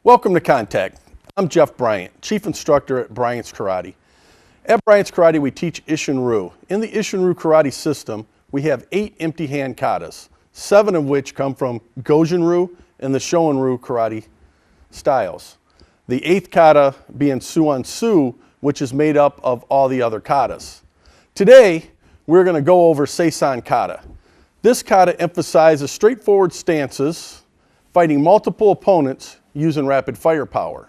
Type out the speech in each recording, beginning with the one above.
Welcome to Contact. I'm Jeff Bryant, Chief Instructor at Bryant's Karate. At Bryant's Karate, we teach Ishin-Ryu. In the Ishin-Ryu karate system, we have 8 empty hand katas, 7 of which come from Gojin-Ryu and the Shoin-Ryu karate styles. The 8th kata being Suan-Su, which is made up of all the other katas. Today, we're going to go over Sign Kata. This kata emphasizes straightforward stances, fighting multiple opponents using rapid firepower.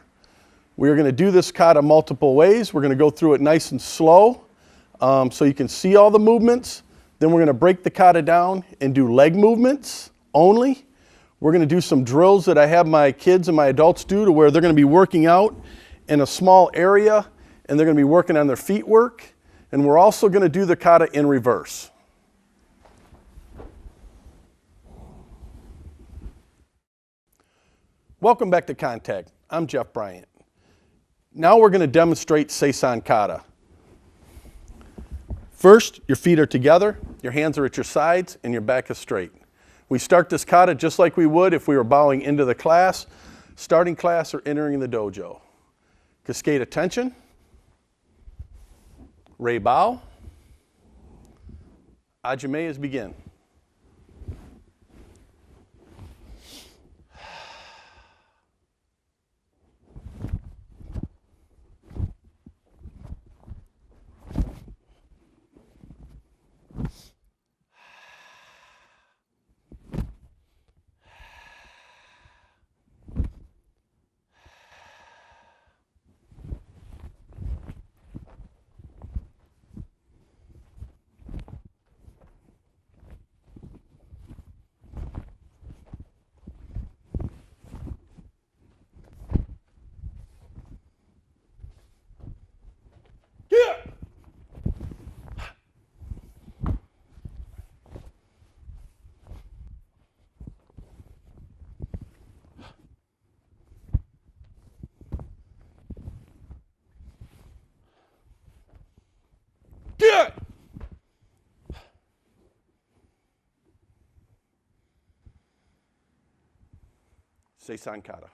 We're going to do this kata multiple ways. We're going to go through it nice and slow so you can see all the movements. Then we're going to break the kata down and do leg movements only. We're going to do some drills that I have my kids and my adults do to where they're going to be working out in a small area and they're going to be working on their feet work. And we're also going to do the kata in reverse. Welcome back to Contact. I'm Jeff Bryant. Now we're going to demonstrate Sign Kata. First, your feet are together, your hands are at your sides, and your back is straight. We start this kata just like we would if we were bowing into the class, starting class, or entering the dojo. Cascade attention. Rei bow. Ajime is begin. Sign Kata.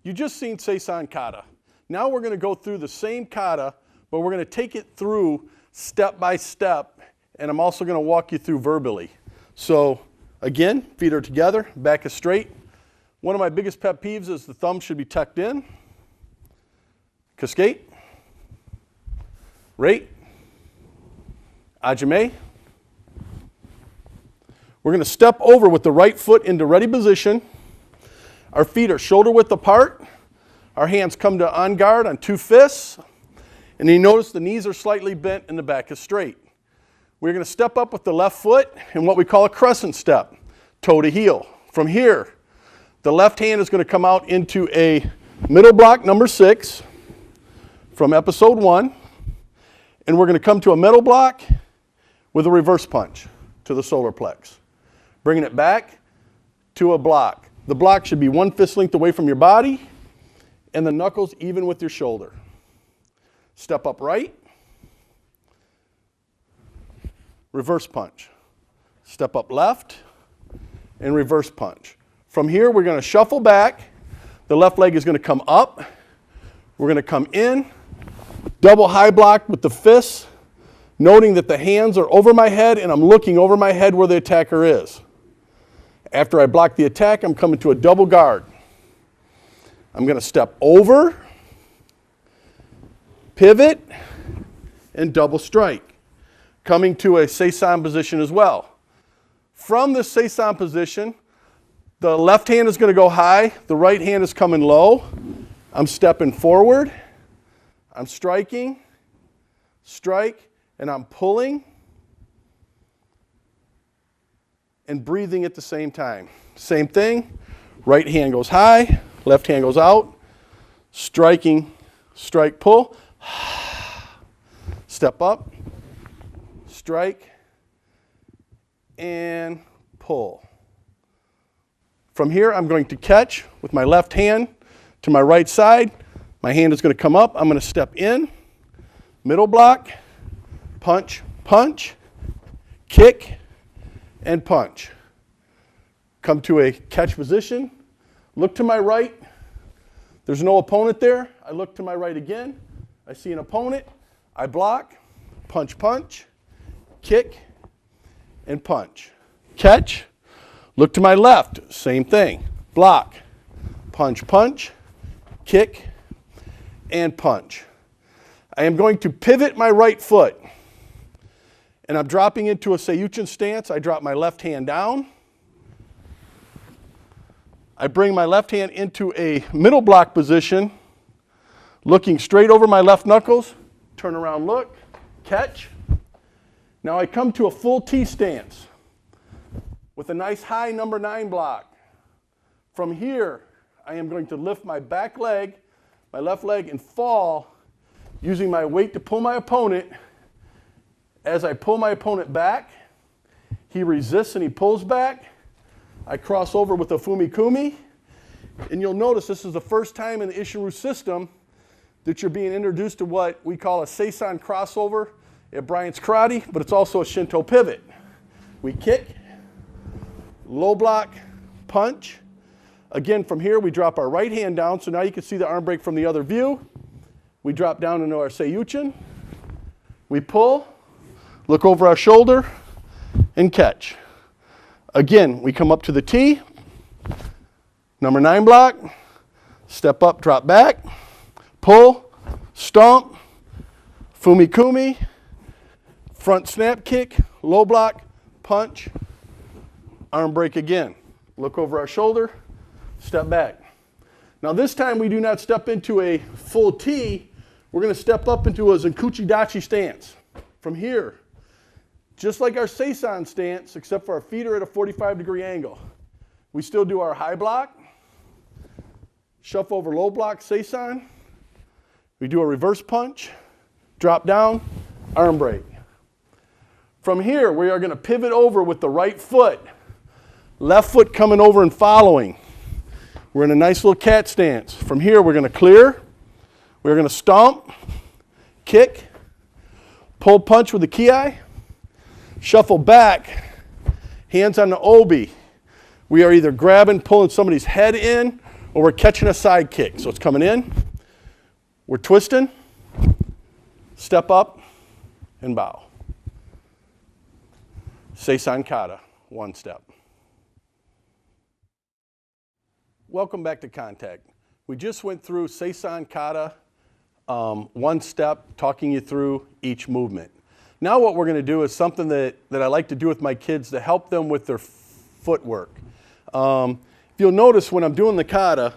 You just seen Sign Kata. Now we're going to go through the same kata, but we're going to take it through step by step, and I'm also going to walk you through verbally. So again, feet are together, back is straight. One of my biggest pet peeves is the thumb should be tucked in. Cascade. Rei. Ajime. We're going to step over with the right foot into ready position. Our feet are shoulder width apart. Our hands come to on guard on 2 fists. And you notice the knees are slightly bent and the back is straight. We're going to step up with the left foot in what we call a crescent step, toe to heel. From here, the left hand is going to come out into a middle block number 6 from episode 1. And we're going to come to a middle block with a reverse punch to the solar plex. Bringing it back to a block. The block should be 1 fist length away from your body and the knuckles even with your shoulder. Step up right. Reverse punch. Step up left and reverse punch. From here, we're going to shuffle back. The left leg is going to come up. We're going to come in. Double high block with the fists, noting that the hands are over my head and I'm looking over my head where the attacker is. After I block the attack, I'm coming to a double guard. I'm going to step over, pivot, and double strike. Coming to a Seisan position as well. From the Seisan position, the left hand is going to go high, the right hand is coming low. I'm stepping forward, I'm striking, strike, and I'm pulling and breathing at the same time. Same thing, Right hand goes high, left hand goes out, striking, strike, pull, step up, strike, and pull. From here, I'm going to catch with my left hand to my right side. My hand is going to come up. I'm going to step in, middle block, punch, punch, kick, and punch. Come to a catch position, look to my right. There's no opponent there. I look to my right again. I see an opponent. I block, punch, punch, kick, and punch. Catch, look to my left, same thing. Block, punch, punch, kick, and punch. I am going to pivot my right foot, and I'm dropping into a Seiyuchin stance. I drop my left hand down. I bring my left hand into a middle block position, looking straight over my left knuckles, turn around, look, catch. Now I come to a full T stance with a nice high number 9 block. From here, I am going to lift my back leg, my left leg, and fall using my weight to pull my opponent. As I pull my opponent back, he resists and he pulls back. I cross over with a fumikumi, and you'll notice this is the first time in the Isshin-ryu system that you're being introduced to what we call a Seisan crossover at Bryant's Karate, but it's also a Shinto pivot. We kick, low block, punch. Again, from here we drop our right hand down, so now you can see the arm break from the other view. We drop down into our Seiyuchin. We pull, look over our shoulder, and catch. Again, we come up to the T, number 9 block, step up, drop back, pull, stomp, fumikumi, front snap kick, low block, punch, arm break again. Look over our shoulder, step back. Now this time we do not step into a full T, we're going to step up into a Zenkuchi Dachi stance. From here, just like our Seisan stance, except for our feet are at a 45-degree angle. We still do our high block, shuffle over low block, Seisan. We do a reverse punch, drop down, arm break. From here, we are going to pivot over with the right foot. Left foot coming over and following. We're in a nice little cat stance. From here, we're going to clear. We're going to stomp, kick, pull punch with the ki. Shuffle back, hands on the obi. We are either grabbing, pulling somebody's head in, or we're catching a side kick. So it's coming in, we're twisting, step up, and bow. Sign Kata, 1 step. Welcome back to Contact. We just went through Sign Kata, 1 step, talking you through each movement. Now what we're going to do is something that I like to do with my kids to help them with their footwork. If you'll notice when I'm doing the kata,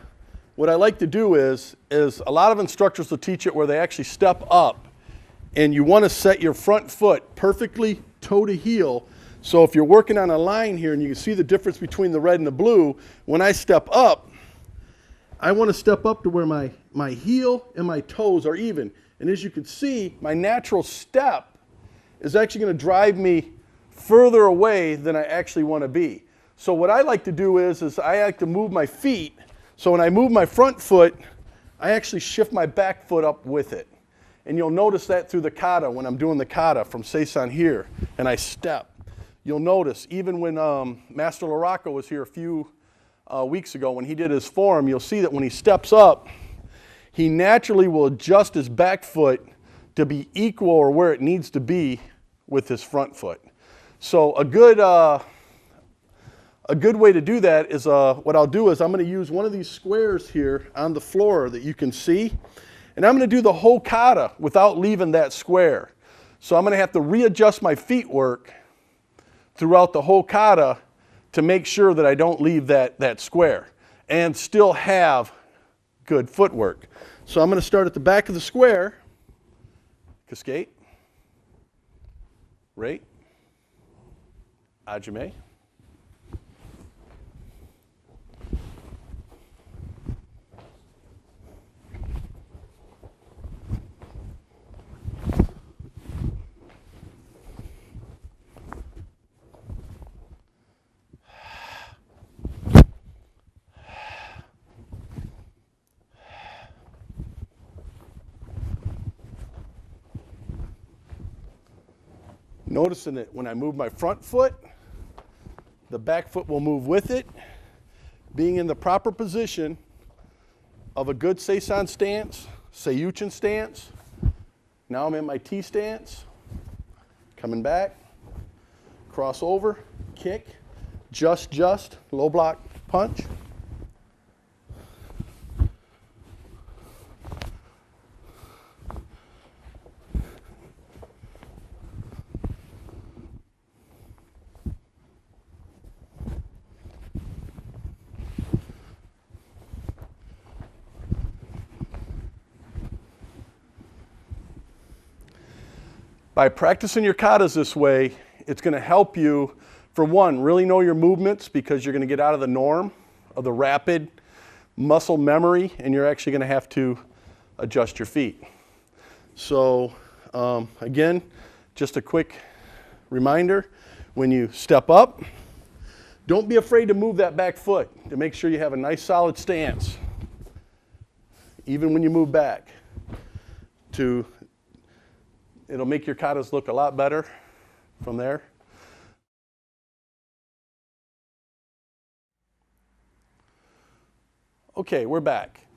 what I like to do is a lot of instructors will teach it where they actually step up, and you want to set your front foot perfectly toe to heel. So if you're working on a line here and you can see the difference between the red and the blue, when I step up, I want to step up to where my heel and my toes are even. And as you can see, my natural step is actually going to drive me further away than I actually want to be. So what I like to do is I like to move my feet. So when I move my front foot, I actually shift my back foot up with it. And you'll notice that through the kata when I'm doing the kata from Seisan here, and I step. You'll notice even when Master Laraco was here a few weeks ago when he did his form, you'll see that when he steps up, he naturally will adjust his back foot to be equal or where it needs to be with his front foot. So a good way to do that is what I'll do is I'm going to use one of these squares here on the floor that you can see, and I'm going to do the whole kata without leaving that square. So I'm going to have to readjust my feet work throughout the whole kata to make sure that I don't leave that square and still have good footwork. So I'm going to start at the back of the square. Cascade, Rate, Ajime, Noticing that when I move my front foot, the back foot will move with it, being in the proper position of a good Seisan stance, Seiyuchin stance. Now I'm in my T stance, coming back, cross over, kick, just, low block punch. By practicing your katas this way, it's going to help you, for one, really know your movements, because you're going to get out of the norm of the rapid muscle memory, and you're actually going to have to adjust your feet. So again, just a quick reminder, when you step up, don't be afraid to move that back foot to make sure you have a nice solid stance, even when you move back. It'll make your katas look a lot better from there. Okay, we're back.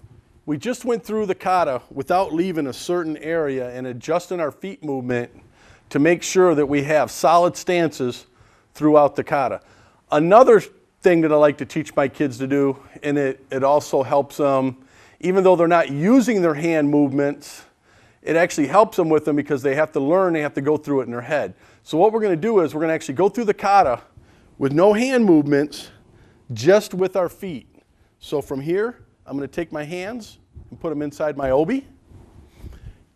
We just went through the kata without leaving a certain area and adjusting our feet movement to make sure that we have solid stances throughout the kata. Another thing that I like to teach my kids to do, and it also helps them, even though they're not using their hand movements, it actually helps them with them because they have to learn, they have to go through it in their head. So what we're going to do is we're going to actually go through the kata with no hand movements, just with our feet. So from here, I'm going to take my hands and put them inside my obi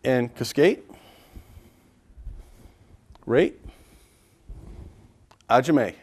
and cascade, rate, ajime.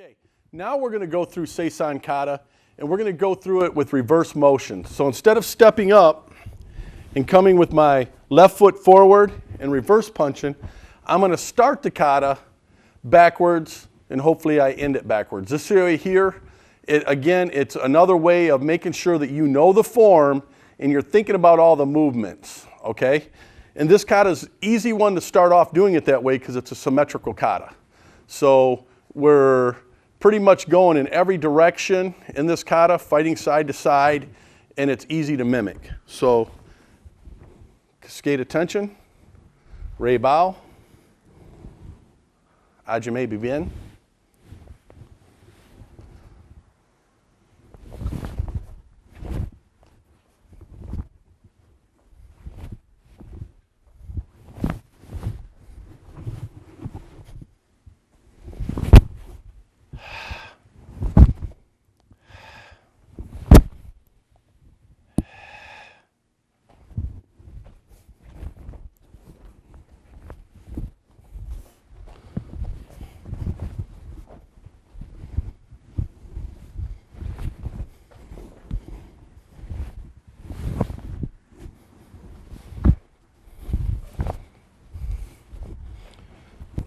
Okay, now we're going to go through Seisan Kata, and we're going to go through it with reverse motion. So instead of stepping up and coming with my left foot forward and reverse punching, I'm going to start the kata backwards, and hopefully I end it backwards. This area here, again, it's another way of making sure that you know the form and you're thinking about all the movements, okay? And this kata is an easy one to start off doing it that way because it's a symmetrical kata. So we're pretty much going in every direction in this kata, fighting side to side, and it's easy to mimic. So, cascade attention, rei bao, ajime bien.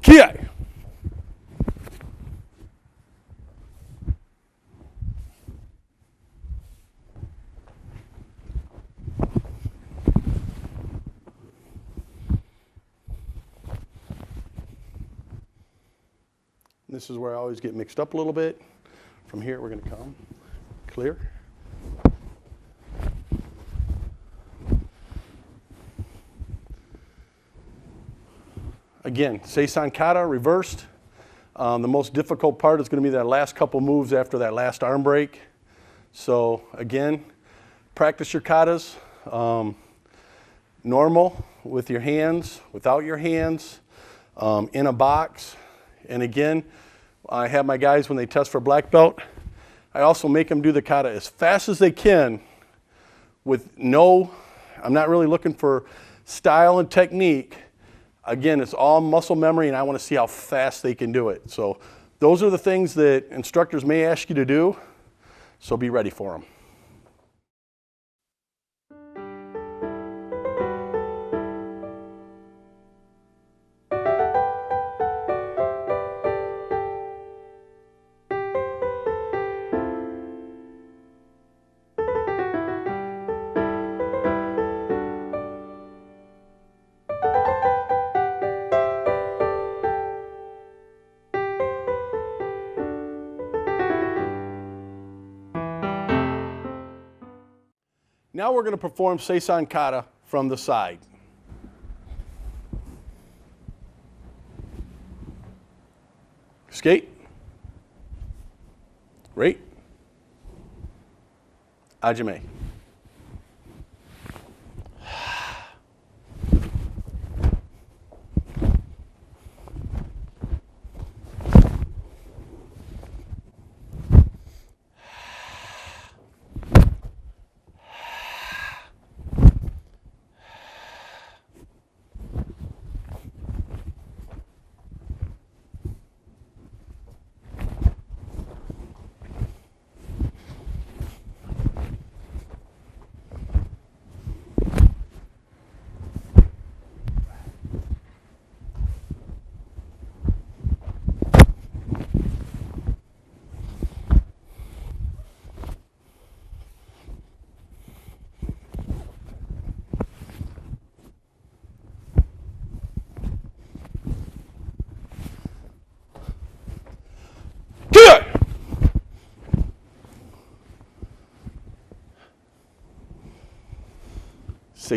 Kiai. This is where I always get mixed up a little bit. From here, we're going to come clear, Again, Sign Kata reversed. The most difficult part is going to be that last couple moves after that last arm break. So again, practice your katas normal with your hands, without your hands, in a box. And again, I have my guys when they test for black belt, I also make them do the kata as fast as they can with no, I'm not really looking for style and technique. Again, it's all muscle memory, and I want to see how fast they can do it. So those are the things that instructors may ask you to do, so be ready for them. Now we're going to perform Sign Kata from the side. Skate. Rate. Ajime.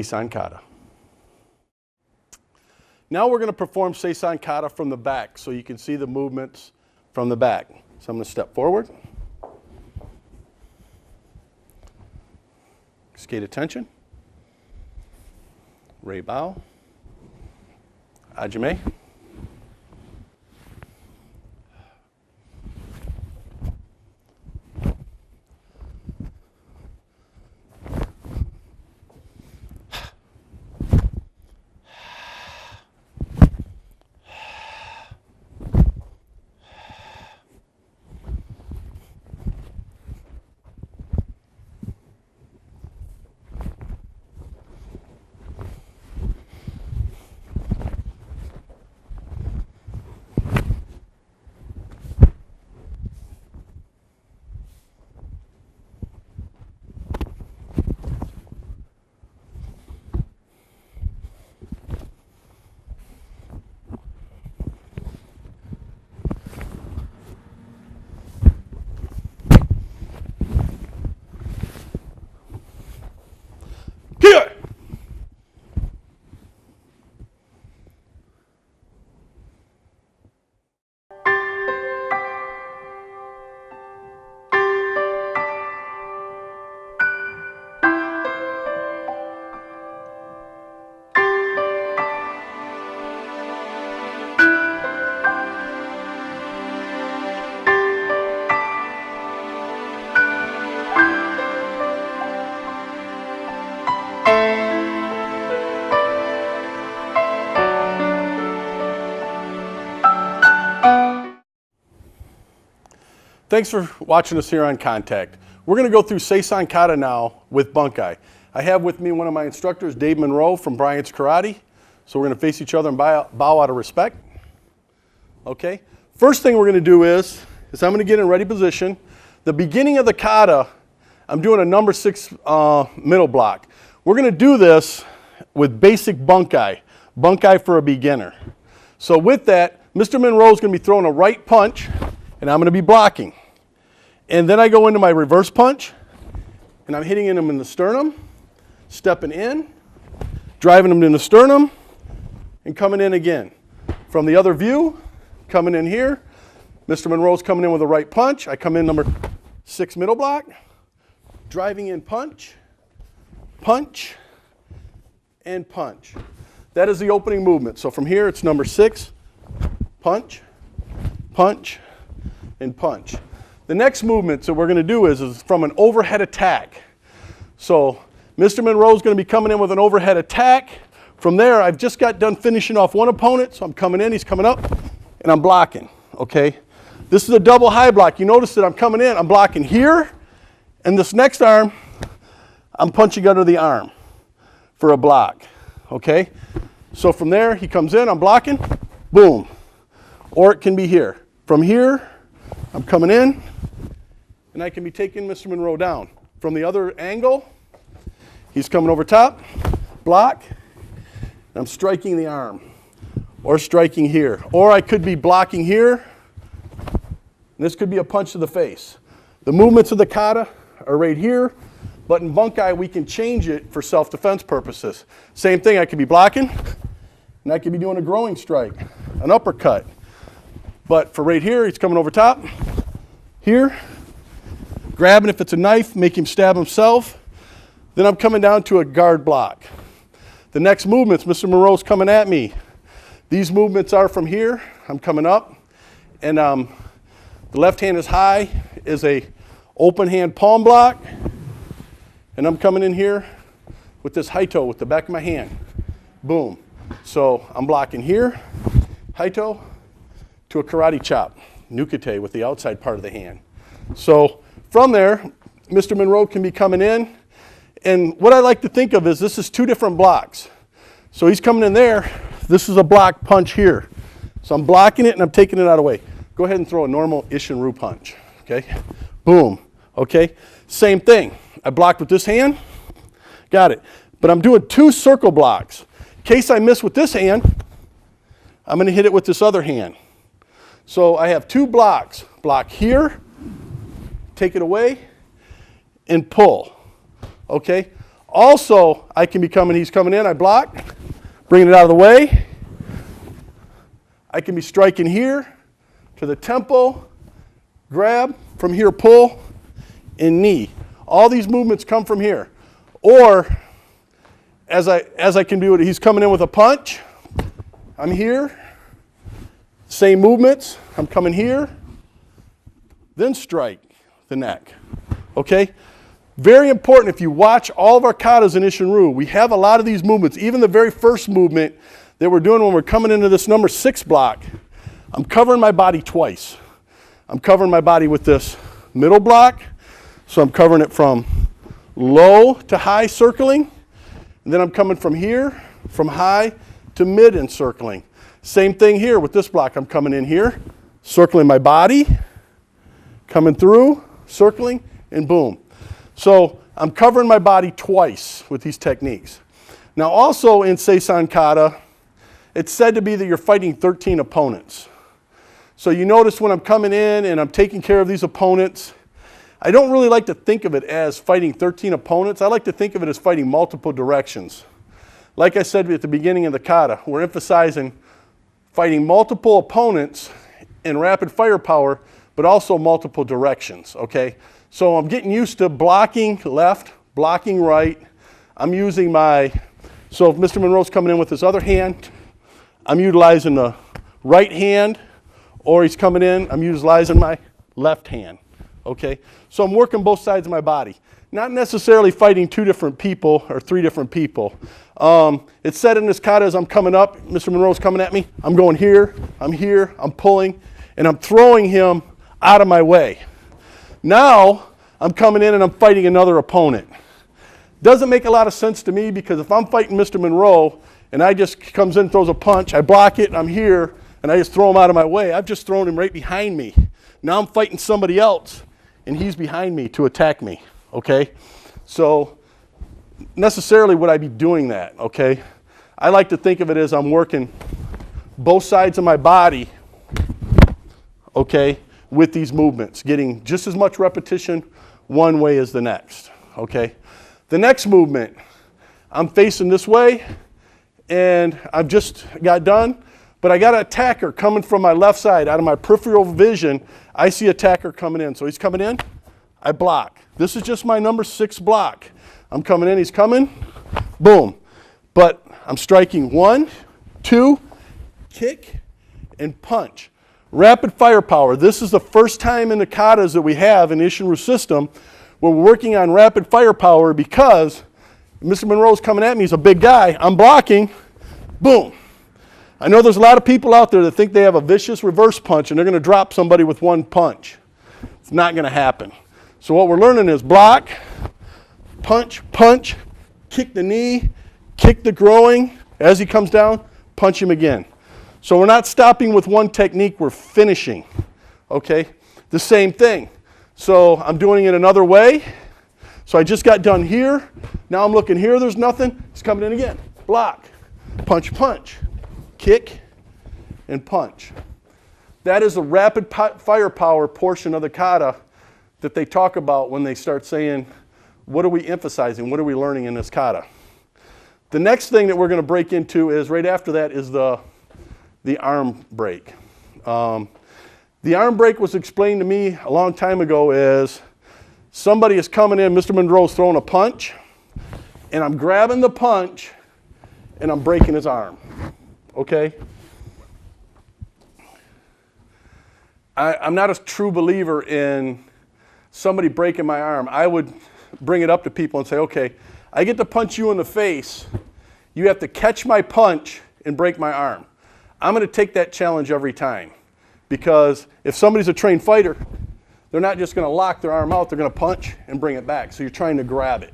Sign Kata. Now we're going to perform Sign Kata from the back so you can see the movements from the back. So I'm going to step forward. Skate attention. Rei bow. Ajime. Here! Thanks for watching us here on Contact. We're going to go through Sign Kata now with Bunkai. I have with me one of my instructors, Dave Monroe from Bryant's Karate. So we're going to face each other and bow out of respect. Okay. First thing we're going to do is I'm going to get in ready position. The beginning of the kata, I'm doing a number 6 middle block. We're going to do this with basic Bunkai. Bunkai for a beginner. So with that, Mr. Monroe is going to be throwing a right punch, and I'm going to be blocking. And then I go into my reverse punch, and I'm hitting him in the sternum, stepping in, driving him in the sternum, and coming in again. From the other view, coming in here, Mr. Monroe's coming in with a right punch. I come in number 6 middle block, driving in punch, punch, and punch. That is the opening movement. So from here, it's number 6, punch, punch, and punch. The next movement that we're going to do is from an overhead attack. So Mr. Monroe's going to be coming in with an overhead attack. From there, I've just got done finishing off one opponent, so I'm coming in, he's coming up, and I'm blocking, okay? This is a double high block. You notice that I'm coming in, I'm blocking here, and this next arm, I'm punching under the arm for a block, okay? So from there, he comes in, I'm blocking, boom. Or it can be here. From here, I'm coming in, and I can be taking Mr. Monroe down. From the other angle, he's coming over top, block, and I'm striking the arm, or striking here. Or I could be blocking here, and this could be a punch to the face. The movements of the kata are right here, but in bunkai we can change it for self-defense purposes. Same thing, I could be blocking, and I could be doing a growing strike, an uppercut. But for right here, he's coming over top, here, grabbing if it's a knife, make him stab himself. Then I'm coming down to a guard block. The next movements, Mr. Monroe's coming at me. These movements are from here, I'm coming up, and the left hand is high, is a open hand palm block, and I'm coming in here with this high toe with the back of my hand. Boom. So I'm blocking here, high toe, to a karate chop, nukete with the outside part of the hand. So from there, Mr. Monroe can be coming in, and what I like to think of is this is 2 different blocks. So he's coming in there, this is a block punch here. So I'm blocking it and I'm taking it out of the way. Go ahead and throw a normal Ishin-Ryu punch, okay? Boom, okay? Same thing, I blocked with this hand, got it. But I'm doing 2 circle blocks. In case I miss with this hand, I'm gonna hit it with this other hand. So I have 2 blocks, block here, take it away, and pull, okay? Also, I can be coming, he's coming in, I block, bringing it out of the way. I can be striking here to the tempo, grab, from here pull, and knee. All these movements come from here. Or, as I can do it, he's coming in with a punch, I'm here, same movements, I'm coming here, then strike the neck, okay? Very important, if you watch all of our katas in Ishin-Ryu, we have a lot of these movements. Even the very first movement that we're doing when we're coming into this number 6 block, I'm covering my body twice. I'm covering my body with this middle block, so I'm covering it from low to high circling, and then I'm coming from here, from high to mid and circling. Same thing here with this block. I'm coming in here, circling my body, coming through, circling, and boom. So I'm covering my body twice with these techniques. Now also in Sign Kata, it's said to be that you're fighting 13 opponents. So you notice when I'm coming in and I'm taking care of these opponents, I don't really like to think of it as fighting 13 opponents. I like to think of it as fighting multiple directions. Like I said at the beginning of the kata, we're emphasizing fighting multiple opponents in rapid firepower, but also multiple directions, okay? So I'm getting used to blocking left, blocking right. I'm using my, so if Mr. Monroe's coming in with his other hand, I'm utilizing the right hand, or he's coming in, I'm utilizing my left hand, okay? So I'm working both sides of my body. Not necessarily fighting 2 different people or 3 different people. It's said in this kata as I'm coming up, Mr. Monroe's coming at me, I'm going here, I'm pulling, and I'm throwing him out of my way. Now, I'm coming in and I'm fighting another opponent. Doesn't make a lot of sense to me because if I'm fighting Mr. Monroe and I just comes in and throws a punch, I block it and I'm here and I just throw him out of my way, I've just thrown him right behind me. Now I'm fighting somebody else and he's behind me to attack me, okay? So necessarily would I be doing that, okay? I like to think of it as I'm working both sides of my body, okay, with these movements, getting just as much repetition one way as the next, okay? The next movement, I'm facing this way, and I've just got done but I got an attacker coming from my left side. Out of my peripheral vision, I see attacker coming in. So he's coming in, I block. This is just my number 6 block. I'm coming in, he's coming, boom. But I'm striking 1, 2, kick, and punch. Rapid firepower. This is the first time in the katas that we have in the Isshin-ryu system where we're working on rapid firepower because Mr. Monroe's coming at me. He's a big guy. I'm blocking. Boom. I know there's a lot of people out there that think they have a vicious reverse punch and they're going to drop somebody with one punch. It's not going to happen. So what we're learning is block, punch, punch, kick the knee, kick the groin. As he comes down, punch him again. So we're not stopping with one technique, we're finishing. Okay? The same thing. So I'm doing it another way. So I just got done here. Now I'm looking here, there's nothing. He's coming in again. Block, punch, punch, kick, and punch. That is the rapid firepower portion of the kata that they talk about when they start saying, what are we emphasizing? What are we learning in this kata? The next thing that we're going to break into is, right after that, is the arm break. The arm break was explained to me a long time ago as somebody is coming in, Mr. Monroe's throwing a punch, and I'm grabbing the punch, and I'm breaking his arm. Okay? I'm not a true believer in somebody breaking my arm. I would bring it up to people and say, okay, I get to punch you in the face. You have to catch my punch and break my arm. I'm going to take that challenge every time. Because if somebody's a trained fighter, they're not just going to lock their arm out, they're going to punch and bring it back. So you're trying to grab it.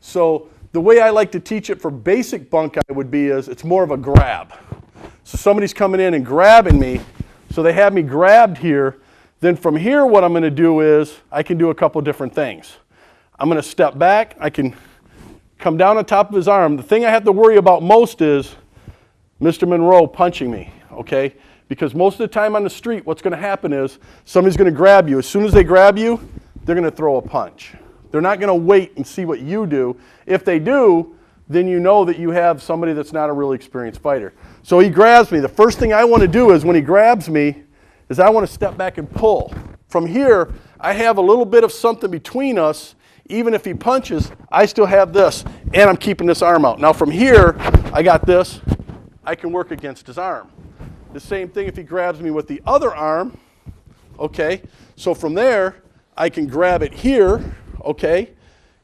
So the way I like to teach it for basic bunkai would be is it's more of a grab. So somebody's coming in and grabbing me, so they have me grabbed here. Then from here what I'm going to do is I can do a couple different things. I'm going to step back, I can come down on top of his arm. The thing I have to worry about most is Mr. Monroe punching me, okay? Because most of the time on the street, what's going to happen is somebody's going to grab you. As soon as they grab you, they're going to throw a punch. They're not going to wait and see what you do. If they do, then you know that you have somebody that's not a really experienced fighter. So he grabs me. The first thing I want to do is when he grabs me is I want to step back and pull. From here, I have a little bit of something between us. Even if he punches, I still have this, and I'm keeping this arm out. Now from here, I got this. I can work against his arm. The same thing if he grabs me with the other arm, okay? So from there, I can grab it here, okay?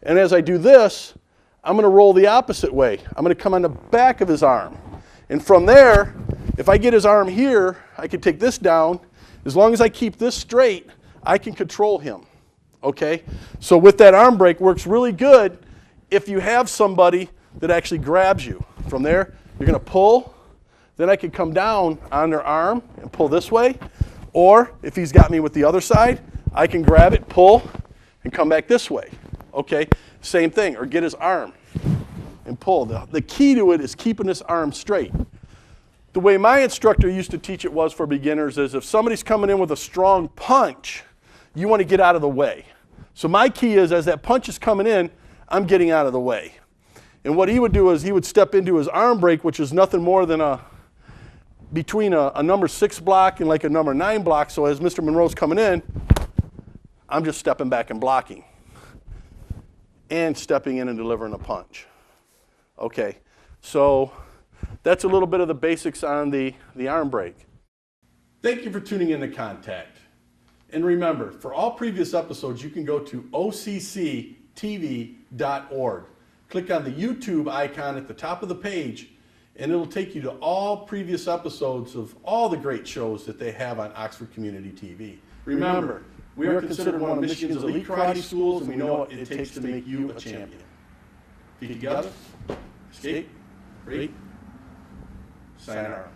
And as I do this, I'm going to roll the opposite way. I'm going to come on the back of his arm. And from there, if I get his arm here, I can take this down. As long as I keep this straight, I can control him, okay? So with that arm break, works really good if you have somebody that actually grabs you. From there, you're going to pull. Then I can come down on their arm and pull this way. Or if he's got me with the other side, I can grab it, pull, and come back this way. Okay, same thing. Or get his arm and pull. The key to it is keeping this arm straight. The way my instructor used to teach it was for beginners is if somebody's coming in with a strong punch, you want to get out of the way. So my key is as that punch is coming in, I'm getting out of the way. And what he would do is he would step into his arm break, which is nothing more than between a number 6 block and like a number 9 block. So as Mr. Monroe's coming in, I'm just stepping back and blocking. And stepping in and delivering a punch. Okay, so that's a little bit of the basics on the arm break. Thank you for tuning in to Contact. And remember, for all previous episodes, you can go to OCCTV.org. Click on the YouTube icon at the top of the page, and it'll take you to all previous episodes of all the great shows that they have on Oxford Community TV. Remember, we are considered one of Michigan's elite karate schools, and we know what it takes to make you a champion. Feet together, escape, break, sayonara.